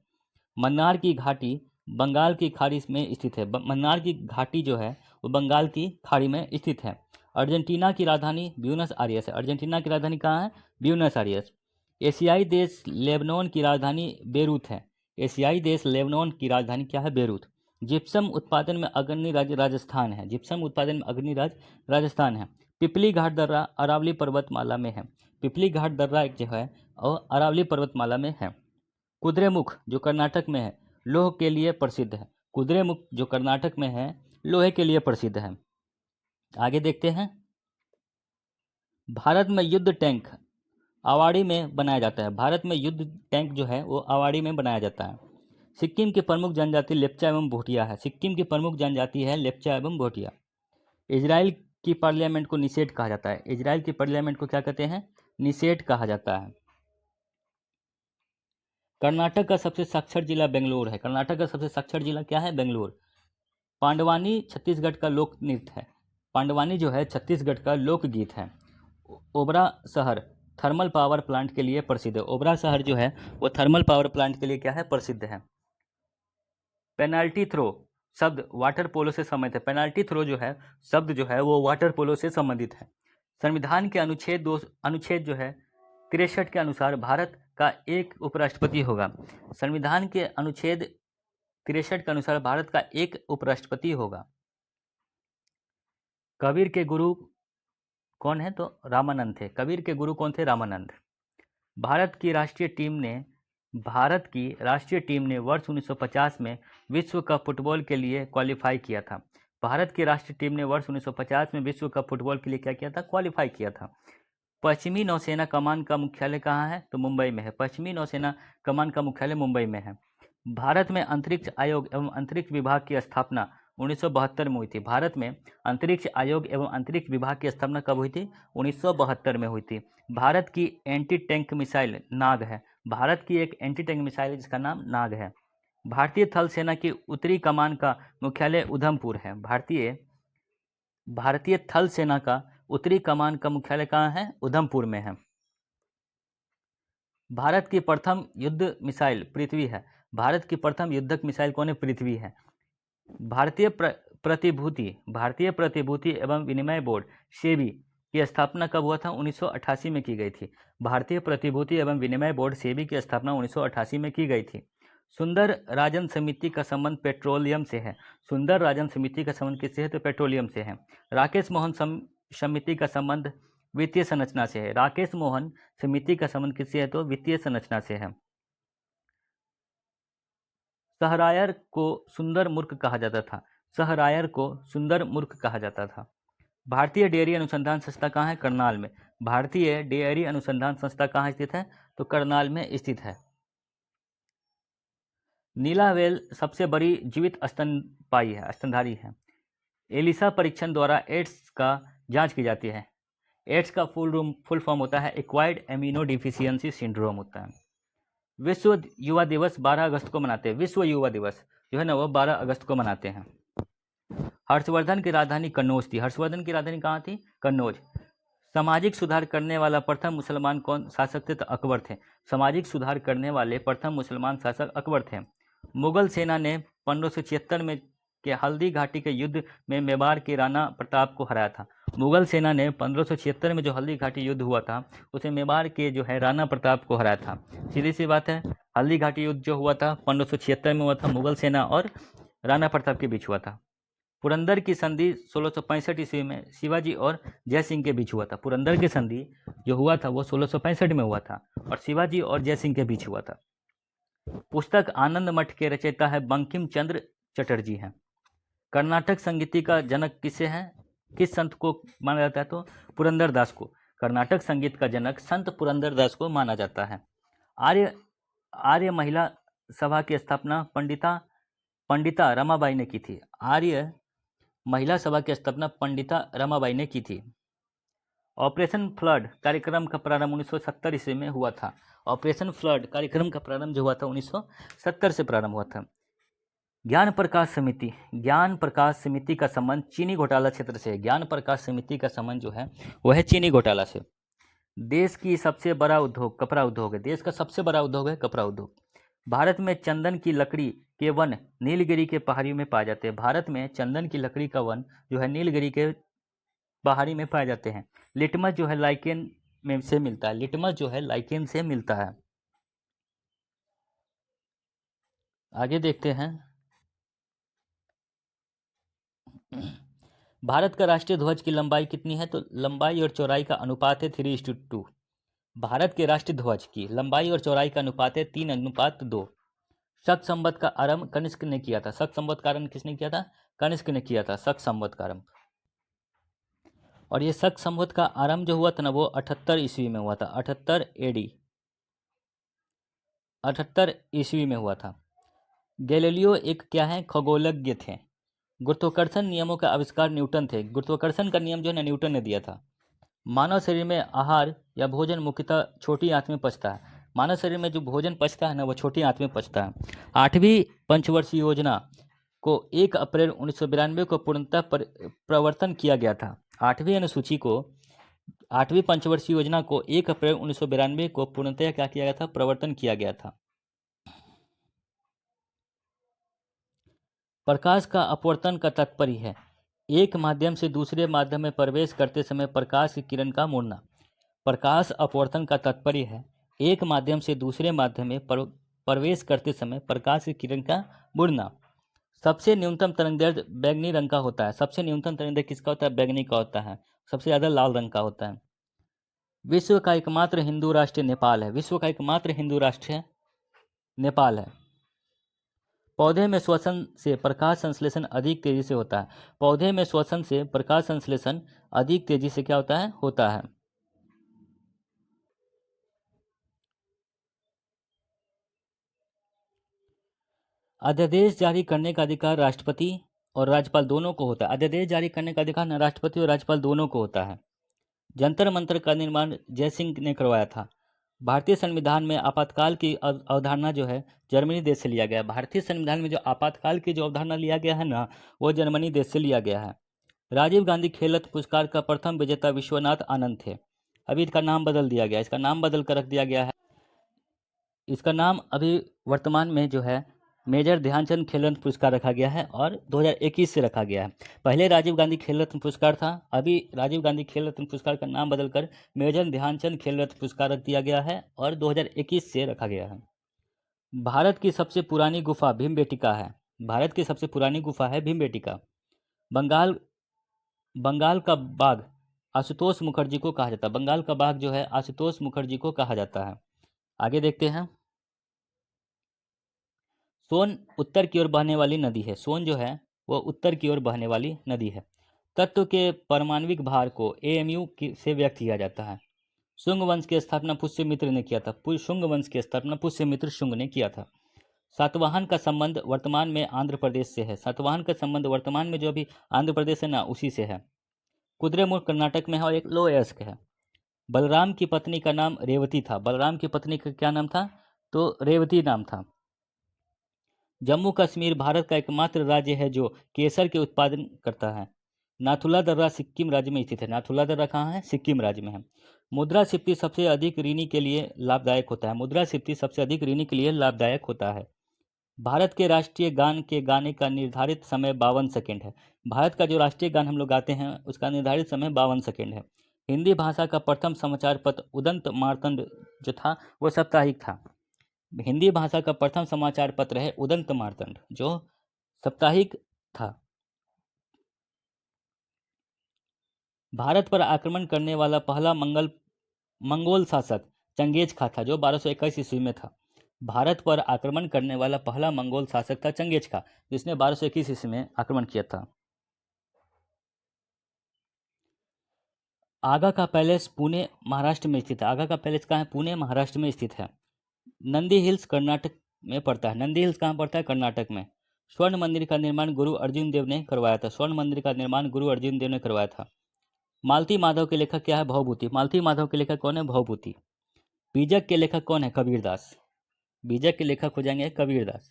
मन्नार की घाटी बंगाल की खाड़ी में स्थित है। मन्नार की घाटी जो है वो बंगाल की खाड़ी में स्थित है। अर्जेंटीना की राजधानी ब्यूनस आयर्स है। अर्जेंटीना की राजधानी कहाँ है? Buenos Aires. एशियाई देश लेबनान की राजधानी बेरूत है। एशियाई देश लेबनान की राजधानी क्या है? बेरूत। जिप्सम उत्पादन में अग्रणी राज्य राजस्थान है। जिप्सम उत्पादन में अग्रणी राज्य राजस्थान है। पिपली घाट दर्रा अरावली पर्वतमाला में है। पिपली घाट दर्रा जो है और अरावली पर्वतमाला में है। कुद्रेमुख जो कर्नाटक में है लोह के लिए प्रसिद्ध है। कुद्रेमुख जो कर्नाटक में है लोहे के लिए प्रसिद्ध है। आगे देखते हैं। भारत में युद्ध टैंक अवाड़ी में बनाया जाता है। भारत में युद्ध टैंक जो है वो अवाड़ी में बनाया जाता है। सिक्किम की प्रमुख जनजाति लेप्चा एवं भूटिया है। सिक्किम की प्रमुख जनजाति है लेप्चा एवं भूटिया। इजराइल की पार्लियामेंट को निषेध कहा जाता है। इजराइल की पार्लियामेंट को क्या कहते हैं? निषेध कहा जाता है। कर्नाटक का सबसे साक्षर जिला बेंगलोर है। कर्नाटक का सबसे साक्षर जिला क्या है? बेंगलोर। पांडवानी छत्तीसगढ़ का लोक नृत्य है। पांडवानी जो है छत्तीसगढ़ का लोकगीत है। ओबरा शहर थर्मल पावर प्लांट के लिए प्रसिद्ध है। ओबरा शहर जो है वो थर्मल पावर प्लांट के लिए क्या है? प्रसिद्ध है। पेनाल्टी थ्रो शब्द वाटर पोलो से संबंधित है। पेनाल्टी थ्रो जो है शब्द जो है वो वाटर पोलो से संबंधित है। संविधान के अनुच्छेद जो है 63 के अनुसार भारत का एक उपराष्ट्रपति होगा। संविधान के अनुच्छेद 63 के अनुसार भारत का एक उपराष्ट्रपति होगा। कबीर के गुरु कौन है? तो रामानंद थे। कबीर के गुरु कौन थे? रामानंद। भारत की राष्ट्रीय टीम ने वर्ष 1950 में विश्व कप फुटबॉल के लिए क्वालिफाई किया था। भारत की राष्ट्रीय टीम ने वर्ष 1950 में विश्व कप फुटबॉल के लिए क्या किया था? क्वालिफाई किया था। पश्चिमी नौसेना कमान का मुख्यालय कहाँ है? तो मुंबई में है। पश्चिमी नौसेना कमान का मुख्यालय मुंबई में है। भारत में अंतरिक्ष आयोग एवं अंतरिक्ष विभाग की स्थापना 1972 में हुई थी। भारत में अंतरिक्ष आयोग एवं अंतरिक्ष विभाग की स्थापना कब हुई थी? 1972 में हुई थी। भारत की एंटी टैंक मिसाइल नाग है। भारत की एक एंटी टैंक मिसाइल जिसका नाम नाग है। भारतीय थल सेना की उत्तरी कमान का मुख्यालय उधमपुर है। भारतीय थल सेना का उत्तरी कमान का मुख्यालय कहाँ है? उधमपुर में है। भारत की प्रथम युद्ध मिसाइल पृथ्वी है। भारत की प्रथम युद्धक मिसाइल कौन है? पृथ्वी है। भारतीय प्रतिभूति एवं विनिमय बोर्ड सेबी की स्थापना कब हुआ था? 1988 में की गई थी। भारतीय प्रतिभूति एवं विनिमय बोर्ड सेबी की स्थापना 1988 में की गई थी। सुंदर राजन समिति का संबंध पेट्रोलियम से है। सुंदर राजन समिति का संबंध किससे है? तो पेट्रोलियम से है। राकेश मोहन समिति का संबंध वित्तीय संरचना से है। राकेश मोहन समिति का संबंध किससे है? तो वित्तीय संरचना से है। सहरायर को सुंदर मूर्ख कहा जाता था। सहरायर को सुंदर मूर्ख कहा जाता था। भारतीय डेयरी अनुसंधान संस्था कहाँ है? करनाल में। भारतीय डेयरी अनुसंधान संस्था कहाँ स्थित है? तो करनाल में स्थित है। नीला व्हेल सबसे बड़ी जीवित स्तनपायी है, स्तनधारी है। एलिसा परीक्षण द्वारा एड्स का जांच की जाती है। एड्स का फुल फॉर्म होता है एक्वायर्ड एमिनो डिफिशियंसी सिंड्रोम होता है। विश्व युवा दिवस 12 अगस्त को मनाते हैं। विश्व युवा दिवस जो है ना वो 12 अगस्त को मनाते हैं। हर्षवर्धन की राजधानी कन्नौज थी। हर्षवर्धन की राजधानी कहाँ थी? कन्नौज। सामाजिक सुधार करने वाला प्रथम मुसलमान कौन शासक थे? तो अकबर थे। सामाजिक सुधार करने वाले प्रथम मुसलमान शासक अकबर थे। मुगल सेना ने 1576 में के हल्दी घाटी के युद्ध में मेवाड़ के राणा प्रताप को हराया था। मुगल सेना ने 1576 में जो हल्दी घाटी युद्ध हुआ था उसे मेवाड़ के जो है राणा प्रताप को हराया था। सीधी सी बात है, हल्दी घाटी युद्ध जो हुआ था 1576 में हुआ था, मुगल सेना और राणा प्रताप के बीच हुआ था। पुरंदर की संधि 1665 ईस्वी में शिवाजी और जय सिंह के बीच हुआ था। पुरंदर की संधि जो हुआ था वो 1665 में हुआ था और शिवाजी और जय सिंह के बीच हुआ था। पुस्तक आनंद मठ के रचयिता है बंकिम चंद्र चटर्जी हैं। कर्नाटक संगीति का जनक किसे है? किस संत को माना जाता है? तो पुरंदर दास को। कर्नाटक संगीत का जनक संत पुरंदर दास को माना जाता है। आर्य आर्य महिला सभा की स्थापना पंडिता रमाबाई ने की थी। आर्य महिला सभा की स्थापना पंडिता रमाबाई ने की थी। ऑपरेशन फ्लड कार्यक्रम का प्रारंभ 1970 ईस्वी में हुआ था। ऑपरेशन फ्लड कार्यक्रम का प्रारंभ जो हुआ था 1970 से प्रारंभ हुआ था। ज्ञान प्रकाश समिति का संबंध चीनी घोटाला क्षेत्र से है। ज्ञान प्रकाश समिति का संबंध जो है वह है चीनी घोटाला से। देश की सबसे बड़ा उद्योग कपड़ा उद्योग है। देश का सबसे बड़ा उद्योग है कपड़ा उद्योग। भारत में चंदन की लकड़ी के वन नीलगिरी के पहाड़ियों में पाए जाते हैं। भारत में चंदन की लकड़ी का वन जो है नीलगिरी के पहाड़ी में पाए जाते हैं। लिटमस जो है लाइकेन में से मिलता है। लिटमस जो है लाइकेन से मिलता है। आगे देखते हैं। भारत का राष्ट्रीय ध्वज की लंबाई कितनी है? तो लंबाई और चौड़ाई का अनुपात है 3:2। भारत के राष्ट्रीय ध्वज की लंबाई और चौड़ाई का अनुपात है 3:2। शक संवत का आरंभ कनिष्क ने किया था। शक संवत का आरंभ किसने किया था? कनिष्क ने किया था शक संवत का आरंभ। और ये शक संवत का आरंभ जो हुआ था ना वो 78 ईस्वी में हुआ था। 78 एडी 78 ईस्वी में हुआ था। गैलीलियो एक क्या है? खगोलज्ञ थे। गुरुत्वाकर्षण नियमों का आविष्कार न्यूटन थे। गुरुत्वाकर्षण का नियम जो है ना न्यूटन ने दिया था। मानव शरीर में आहार या भोजन मुख्यतः छोटी आंत में पचता है। मानव शरीर में जो भोजन पचता है ना वो छोटी आंत में पचता है। 8वीं पंचवर्षीय योजना को 1 अप्रैल 1992 को पूर्णतः प्रवर्तन किया गया था। 8वीं अनुसूची को 8वीं पंचवर्षीय योजना को 1 अप्रैल 1992 को पूर्णतः क्या किया गया था? प्रवर्तन किया गया था। प्रकाश का अपवर्तन का तात्पर्य है एक माध्यम से दूसरे माध्यम में प्रवेश करते समय प्रकाश की किरण का मुड़ना। प्रकाश अपवर्तन का तात्पर्य है एक माध्यम से दूसरे माध्यम में प्रवेश करते समय प्रकाश की किरण का मुड़ना। सबसे न्यूनतम तरंगदैर्घ्य बैंगनी रंग का होता है। सबसे न्यूनतम तरंगदैर्घ्य किसका होता है? बैंगनी का होता है। सबसे ज़्यादा लाल रंग का होता है। विश्व का एकमात्र हिंदू राष्ट्र नेपाल है। विश्व का एकमात्र हिंदू राष्ट्र है नेपाल है। पौधे में श्वसन से प्रकाश संश्लेषण अधिक तेजी से होता है। पौधे में श्वसन से प्रकाश संश्लेषण अधिक तेजी से क्या होता है? होता है। अध्यादेश जारी करने का अधिकार राष्ट्रपति और राज्यपाल दोनों को होता है। अध्यादेश जारी करने का अधिकार राष्ट्रपति और राज्यपाल दोनों को होता है। जंतर मंतर का निर्माण जय सिंह ने करवाया था। भारतीय संविधान में आपातकाल की अवधारणा जो है जर्मनी देश से लिया गया है। भारतीय संविधान में जो आपातकाल की जो अवधारणा लिया गया है ना वो जर्मनी देश से लिया गया है। राजीव गांधी खेल रत्न पुरस्कार का प्रथम विजेता विश्वनाथ आनंद थे। अभी इसका नाम बदल दिया गया। इसका नाम बदल कर रख दिया गया है। इसका नाम अभी वर्तमान में जो है मेजर ध्यानचंद खेल रत्न पुरस्कार रखा गया है और 2021 से रखा गया है। पहले राजीव गांधी खेल रत्न पुरस्कार था। अभी राजीव गांधी खेल रत्न पुरस्कार का नाम बदलकर मेजर ध्यानचंद खेल रत्न पुरस्कार रख दिया गया है और 2021 से रखा गया है। भारत की सबसे पुरानी गुफा भीमबेटका है। भारत की सबसे पुरानी गुफा है भीमबेटका। बंगाल बंगाल का बाघ आशुतोष मुखर्जी को कहा जाता है। बंगाल का बाघ जो है आशुतोष मुखर्जी को कहा जाता है। आगे देखते हैं। सोन उत्तर की ओर बहने वाली नदी है। सोन जो है वो उत्तर की ओर बहने वाली नदी है। तत्व के परमाणविक भार को AMU से व्यक्त किया जाता है। शुंग वंश की स्थापना पुष्यमित्र ने किया था। शुंग वंश की स्थापना पुष्यमित्र शुंग ने किया था। सातवाहन का संबंध वर्तमान में आंध्र प्रदेश से है। सातवाहन का संबंध वर्तमान में जो अभी आंध्र प्रदेश है ना, उसी से है। कुद्रेमुख कर्नाटक में है और एक लोयस्क है। बलराम की पत्नी का नाम रेवती था। बलराम की पत्नी का क्या नाम था? तो रेवती नाम था। जम्मू कश्मीर भारत का एकमात्र राज्य है जो केसर के उत्पादन करता है। नाथुला दर्रा सिक्किम राज्य में स्थित है। नाथुला दर्रा कहाँ है? सिक्किम राज्य में है। मुद्रास्फीति सबसे अधिक ऋणी के लिए लाभदायक होता है। मुद्रास्फीति सबसे अधिक ऋणी के लिए लाभदायक होता है। भारत के राष्ट्रीय गान के गाने का निर्धारित समय 52 सेकेंड है। भारत का जो राष्ट्रीय गान हम लोग गाते हैं उसका निर्धारित समय 52 सेकेंड है। हिंदी भाषा का प्रथम समाचार पत्र उदंत मार्तंड जो था वो साप्ताहिक था। हिंदी भाषा का प्रथम समाचार पत्र है उदंत मार्तंड जो साप्ताहिक था। भारत पर आक्रमण करने वाला पहला मंगोल शासक चंगेज खा था जो 1221 ईस्वी में था। भारत पर आक्रमण करने वाला पहला मंगोल शासक था चंगेज खा, जिसने 1221 ईस्वी में आक्रमण किया था। आगा का पैलेस पुणे महाराष्ट्र में स्थित है। आगा का पैलेस कहाँ है? पुणे महाराष्ट्र में स्थित है। नंदी हिल्स कर्नाटक में पड़ता है। नंदी हिल्स कहाँ पड़ता है? कर्नाटक में। स्वर्ण मंदिर का निर्माण गुरु अर्जुन देव ने करवाया था। स्वर्ण मंदिर का निर्माण गुरु अर्जुन देव ने करवाया था। मालती माधव के लेखक क्या है? भवभूति। मालती माधव के लेखक कौन है? भवभूति। बीजक के लेखक कौन है? कबीरदास। बीजक के लेखक हो जाएंगे कबीरदास।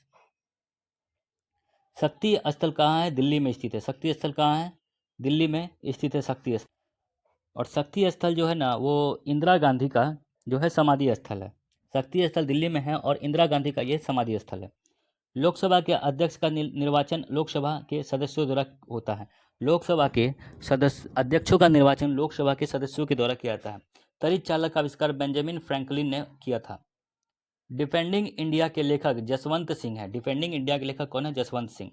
शक्ति स्थल कहाँ है? दिल्ली में स्थित है। शक्ति स्थल कहाँ है? दिल्ली में स्थित है शक्ति स्थल। और शक्ति स्थल जो है ना वो इंदिरा गांधी का जो है समाधि स्थल है। शक्ति स्थल दिल्ली में है और इंदिरा गांधी का ये समाधि स्थल है। लोकसभा के अध्यक्ष का निर्वाचन लोकसभा के सदस्यों द्वारा होता है। लोकसभा के सदस्य अध्यक्षों का निर्वाचन लोकसभा के सदस्यों के द्वारा किया जाता है। तड़ित चालक का आविष्कार बेंजामिन फ्रैंकलिन ने किया था। डिफेंडिंग इंडिया के लेखक जसवंत सिंह है। डिफेंडिंग इंडिया के लेखक कौन है? जसवंत सिंह।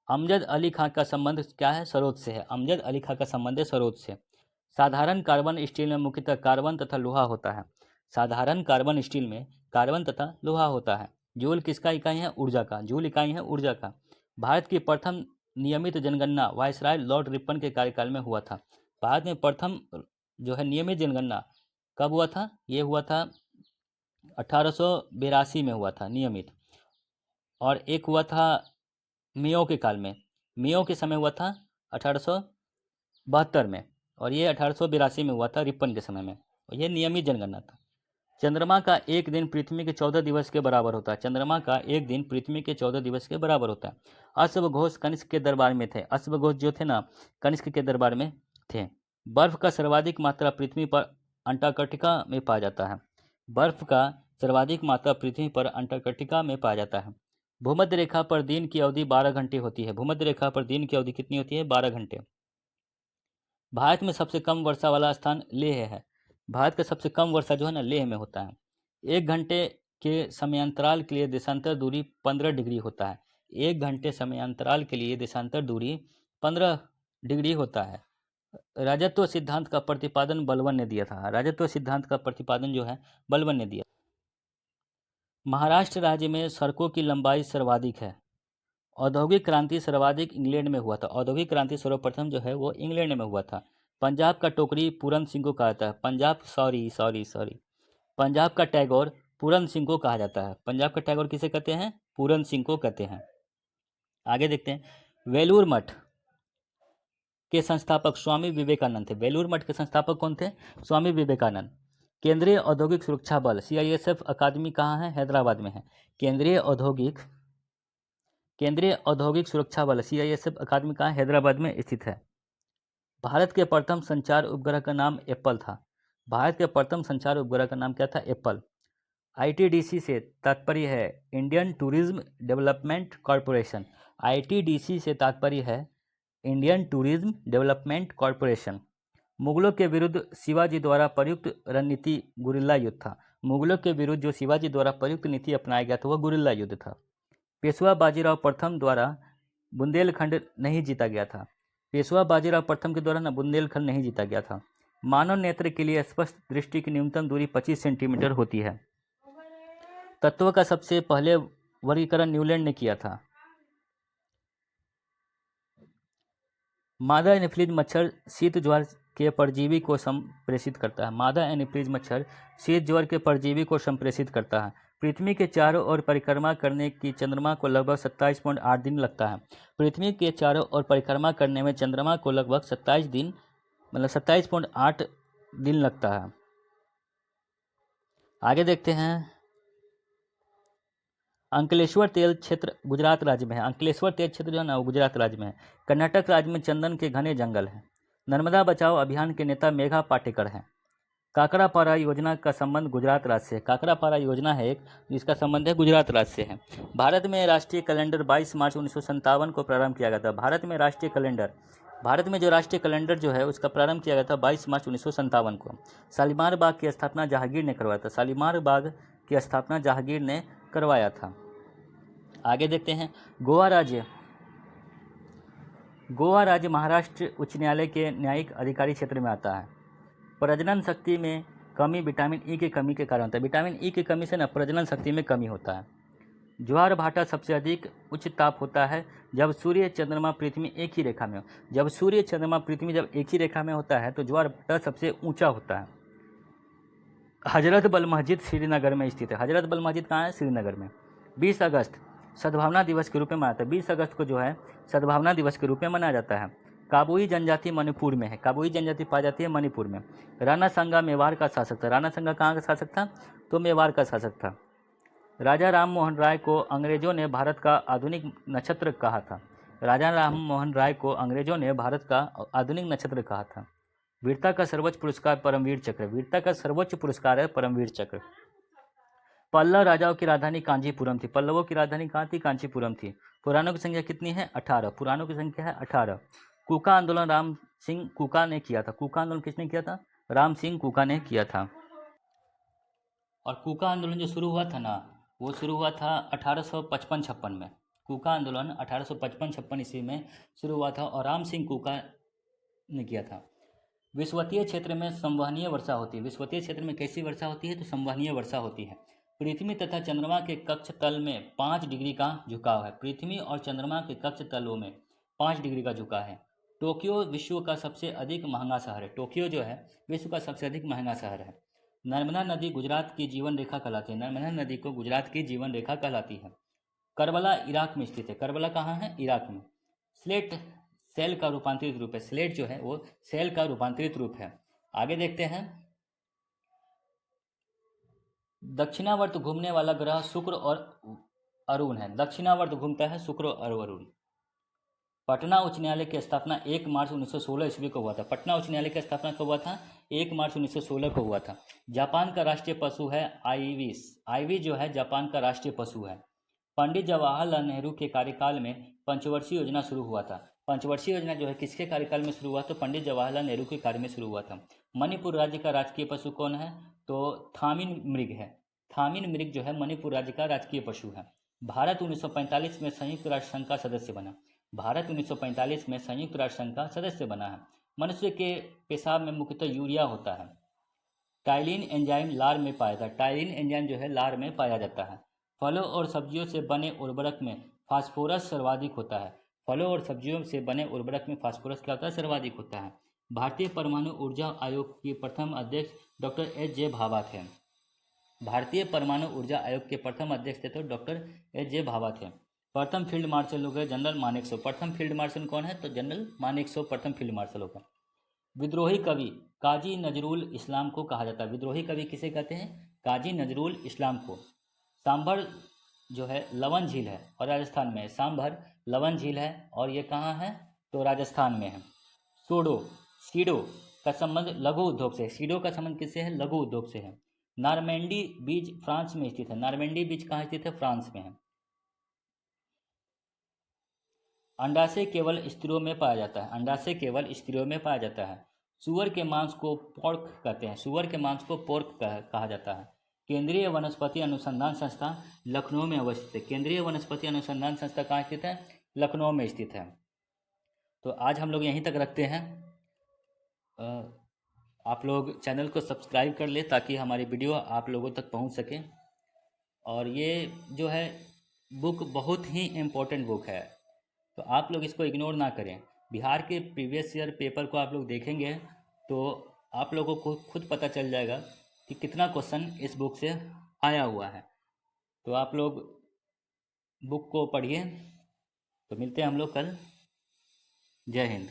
अमजद अली खां का संबंध क्या है? सरोद से है। अमजद अली खां का संबंध है सरोद से। साधारण कार्बन स्टील में मुख्यतः कार्बन तथा लोहा होता है। साधारण कार्बन स्टील में कार्बन तथा लोहा होता है। जूल किसका इकाई है? ऊर्जा का। जूल इकाई है ऊर्जा का। भारत की प्रथम नियमित जनगणना वायसराय लॉर्ड रिपन के कार्यकाल में हुआ था। भारत में प्रथम जो है नियमित जनगणना कब हुआ था? ये हुआ था 1882 में हुआ था नियमित। और एक हुआ था मियो के काल में। मियो के समय हुआ था 1872 में। और ये 1882 में हुआ था रिपन के समय में। और ये नियमित जनगणना था। चंद्रमा का एक दिन पृथ्वी के 14 दिवस के बराबर होता है। चंद्रमा का एक दिन पृथ्वी के 14 दिवस के बराबर होता है। अश्वघोष कनिष्क के दरबार में थे। अश्वघोष जो थे ना कनिष्क के दरबार में थे। बर्फ का सर्वाधिक मात्रा पृथ्वी पर अंटार्कटिका में पाया जाता है। बर्फ का सर्वाधिक मात्रा पृथ्वी पर अंटार्कटिका में पाया जाता है। भूमध्य रेखा पर दिन की अवधि 12 घंटे होती है। भूमध्य रेखा पर दिन की अवधि कितनी होती है? 12 घंटे। भारत में सबसे कम वर्षा वाला स्थान लेह है। भारत का सबसे कम वर्षा जो है ना लेह में होता है। 1 घंटे के समयांतराल के लिए देशांतर दूरी 15 डिग्री होता है। 1 घंटे समयांतराल के लिए देशांतर दूरी 15 डिग्री होता है। राजत्व सिद्धांत का प्रतिपादन बलबन ने दिया था। राजत्व सिद्धांत का प्रतिपादन जो है बलबन ने दिया। महाराष्ट्र राज्य में सड़कों की लंबाई सर्वाधिक है। औद्योगिक क्रांति सर्वाधिक इंग्लैंड में हुआ था। औद्योगिक क्रांति सर्वप्रथम जो है वो इंग्लैंड में हुआ था। पंजाब का टोकरी पूरन सिंह को कहा जाता है। पंजाब का टैगोर पूरन सिंह को कहा जाता है। पंजाब का टैगोर किसे कहते हैं? पूरन सिंह को कहते हैं। आगे देखते हैं। वेलूर मठ के संस्थापक स्वामी विवेकानंद थे। वेलूर मठ के संस्थापक कौन थे? स्वामी विवेकानंद। केंद्रीय औद्योगिक सुरक्षा बल CISF अकादमी कहाँ है? हैदराबाद में है। केंद्रीय औद्योगिक सुरक्षा बल CISF अकादमी कहाँ? हैदराबाद में स्थित है। भारत के प्रथम संचार उपग्रह का नाम एप्पल था। भारत के प्रथम संचार उपग्रह का नाम क्या था? एप्पल। ITDC से तात्पर्य है Indian tourism development corporation. ITDC से तात्पर्य है इंडियन टूरिज्म डेवलपमेंट कॉरपोरेशन। मुगलों के विरुद्ध शिवाजी द्वारा प्रयुक्त रणनीति गुरिल्ला युद्ध था। मुगलों के विरुद्ध जो शिवाजी द्वारा प्रयुक्त नीति अपनाया गया था वह गुरिल्ला युद्ध था। पेशवा बाजीराव प्रथम द्वारा बुंदेलखंड नहीं जीता गया था। पेशवा बाजीराव प्रथम के द्वारा ना बुंदेलखंड नहीं जीता गया था। मानव नेत्र के लिए स्पष्ट दृष्टि की न्यूनतम दूरी 25 सेंटीमीटर होती है। तत्व का सबसे पहले वर्गीकरण न्यूलैंड ने किया था। मादा एनोफिलीज मच्छर शीत ज्वर के परजीवी को संप्रेषित करता है। मादा एनोफिलीज मच्छर शीत ज्वर के परजीवी को संप्रेषित करता है। पृथ्वी के चारों ओर परिक्रमा करने की चंद्रमा को लगभग 27.8 दिन लगता है। पृथ्वी के चारों ओर परिक्रमा करने में चंद्रमा को लगभग 27.8 दिन लगता है। आगे देखते हैं। अंकलेश्वर तेल क्षेत्र गुजरात राज्य में है। अंकलेश्वर तेल क्षेत्र जो है ना वो गुजरात राज्य में है। कर्नाटक राज्य में चंदन के घने जंगल हैं। नर्मदा बचाओ अभियान के नेता मेघा पाटेकर हैं। काकरापारा योजना का संबंध गुजरात राज्य से। काकरापारा योजना है एक जिसका संबंध है गुजरात राज्य से है। भारत में राष्ट्रीय कैलेंडर 22 मार्च 1957 को प्रारंभ किया गया था। भारत में जो राष्ट्रीय कैलेंडर जो है उसका प्रारंभ किया गया था 22 मार्च 1957 को। शालीमार बाग की स्थापना जहांगीर ने करवाया था। शालीमार बाग की स्थापना जहांगीर ने करवाया था। आगे देखते हैं। गोवा राज्य महाराष्ट्र उच्च न्यायालय के न्यायिक अधिकारी क्षेत्र में आता है। प्रजनन शक्ति में कमी विटामिन ई की कमी के कारण होता है। विटामिन ई की कमी से ना प्रजनन शक्ति में कमी होता है। ज्वार भाटा सबसे अधिक उच्च ताप होता है जब सूर्य चंद्रमा पृथ्वी एक ही रेखा में हो। जब सूर्य चंद्रमा पृथ्वी जब एक ही रेखा में होता है तो ज्वार भाटा सबसे ऊंचा होता है। हजरत बल मस्जिद श्रीनगर में स्थित है। हजरत बल मस्जिद कहाँ है? श्रीनगर में। 20 अगस्त सद्भावना दिवस के रूप में मनाता है। 20 अगस्त को जो है सद्भावना दिवस के रूप में मनाया जाता है। काबुई जनजाति मणिपुर में है। काबुई जनजाति पाई जाती है मणिपुर में। राणा संगा मेवाड़ का शासक था। राणा संगा कहाँ का शासक था? तो मेवाड़ का शासक था। राजा राम मोहन राय को अंग्रेजों ने भारत का आधुनिक नक्षत्र कहा था। राजा राम मोहन राय को अंग्रेजों ने भारत का आधुनिक नक्षत्र कहा था। वीरता का सर्वोच्च पुरस्कार परमवीर चक्र। वीरता का सर्वोच्च पुरस्कार है परमवीर चक्र। पल्लव राजाओं की राजधानी कांचीपुरम थी। पल्लवों की राजधानी कहाँ थी? कांचीपुरम थी। पुराणों की संख्या कितनी है? 18। पुराणों की संख्या है 18। कूका आंदोलन राम सिंह कूका ने किया था। कूका आंदोलन किसने किया था? राम सिंह कूका ने किया था। और कूका आंदोलन जो शुरू हुआ था ना वो शुरू हुआ था 1855-56 में। कूका आंदोलन 1855-56 ईस्वी में शुरू हुआ था और राम सिंह कूका ने किया था। विषुवतीय क्षेत्र में संवहनीय वर्षा होती है। विषुवतीय क्षेत्र में कैसी वर्षा होती है? तो संवहनीय वर्षा होती है। पृथ्वी तथा चंद्रमा के कक्ष तल में 5 डिग्री का झुकाव है। पृथ्वी और चंद्रमा के कक्ष तलों में 5 डिग्री का झुकाव है। टोक्यो विश्व का सबसे अधिक महंगा शहर है। टोक्यो जो है विश्व का सबसे अधिक महंगा शहर है। नर्मदा नदी गुजरात की जीवन रेखा कहलाती है। नर्मदा नदी को गुजरात की जीवन रेखा कहलाती है। करबला इराक में स्थित है। करबला कहाँ है? इराक में। स्लेट सेल का रूपांतरित रूप है। स्लेट जो है वो सेल का रूपांतरित रूप है। आगे देखते हैं। दक्षिणावर्त घूमने वाला ग्रह शुक्र और अरुण है। दक्षिणावर्त घूमता है शुक्र और अरुण। पटना उच्च न्यायालय की स्थापना 1 मार्च 1916 ईस्वी को हुआ था। पटना उच्च न्यायालय की स्थापना कब हुआ था? 1 मार्च 1916 को हुआ था। जापान का राष्ट्रीय पशु है आईविस। आईवी जो है जापान का राष्ट्रीय पशु है। पंडित जवाहरलाल नेहरू के कार्यकाल में पंचवर्षीय योजना शुरू हुआ था। पंचवर्षीय योजना जो है किसके कार्यकाल में शुरू हुआ? तो पंडित जवाहरलाल नेहरू के कार्य में शुरू हुआ था। मणिपुर राज्य का राजकीय पशु कौन है? तो थामिन मृग है। थामिन मृग जो है मणिपुर राज्य का राजकीय पशु है। भारत 1945 में संयुक्त राष्ट्र संघ का सदस्य बना। भारत 1945 में संयुक्त राष्ट्र संघ का सदस्य बना है। मनुष्य के पेशाब में मुख्यतः यूरिया होता है। टाइलिन एंजाइम लार में पाया जाता है। टाइलिन एंजाइम जो है लार में पाया जाता है। फलों और सब्जियों से बने उर्वरक में फास्फोरस सर्वाधिक होता है। फलों और सब्जियों से बने उर्वरक में फास्फोरस क्या होता है? सर्वाधिक होता है। भारतीय परमाणु ऊर्जा आयोग के प्रथम अध्यक्ष डॉक्टर एच जे भाभा थे। भारतीय परमाणु ऊर्जा आयोग के प्रथम अध्यक्ष थे तो डॉक्टर एच जे भाभा थे। प्रथम फील्ड मार्शल हो गए जनरल मानेकशॉ। प्रथम फील्ड मार्शल कौन है? तो जनरल मानेकशॉ प्रथम फील्ड मार्शल होगा। विद्रोही कवि काजी नजरुल इस्लाम को कहा जाता है। विद्रोही कवि किसे कहते हैं? काजी नजरुल इस्लाम को। सांभर जो है लवन झील है और राजस्थान में है। सांभर लवन झील है और ये कहाँ है? तो राजस्थान में है। सीडो का संबंध लघु उद्योग से। सीडो का संबंध किससे है? लघु उद्योग से है। नारमेंडी बीच फ्रांस में स्थित है। नारमेंडी बीच कहाँ स्थित है? फ्रांस में है। अंडाशय केवल स्त्रियों में पाया जाता है। अंडाशय केवल स्त्रियों में पाया जाता है। सुअर के मांस को पोर्क कहते हैं। सुअर के मांस को पोर्क कहा जाता है। केंद्रीय वनस्पति अनुसंधान संस्थान लखनऊ में अवस्थित है। केंद्रीय वनस्पति अनुसंधान संस्था कहाँ स्थित है? लखनऊ में स्थित है। तो आज हम लोग यहीं तक रखते हैं। आप लोग चैनल को सब्सक्राइब कर ले ताकि हमारी वीडियो आप लोगों तक पहुंच सके। और ये जो है बुक बहुत ही इम्पोर्टेंट बुक है तो आप लोग इसको इग्नोर ना करें। बिहार के प्रीवियस ईयर पेपर को आप लोग देखेंगे तो आप लोगों को खुद पता चल जाएगा कि कितना क्वेश्चन इस बुक से आया हुआ है। तो आप लोग बुक को पढ़िए। तो मिलते हैं हम लोग कल। जय हिंद।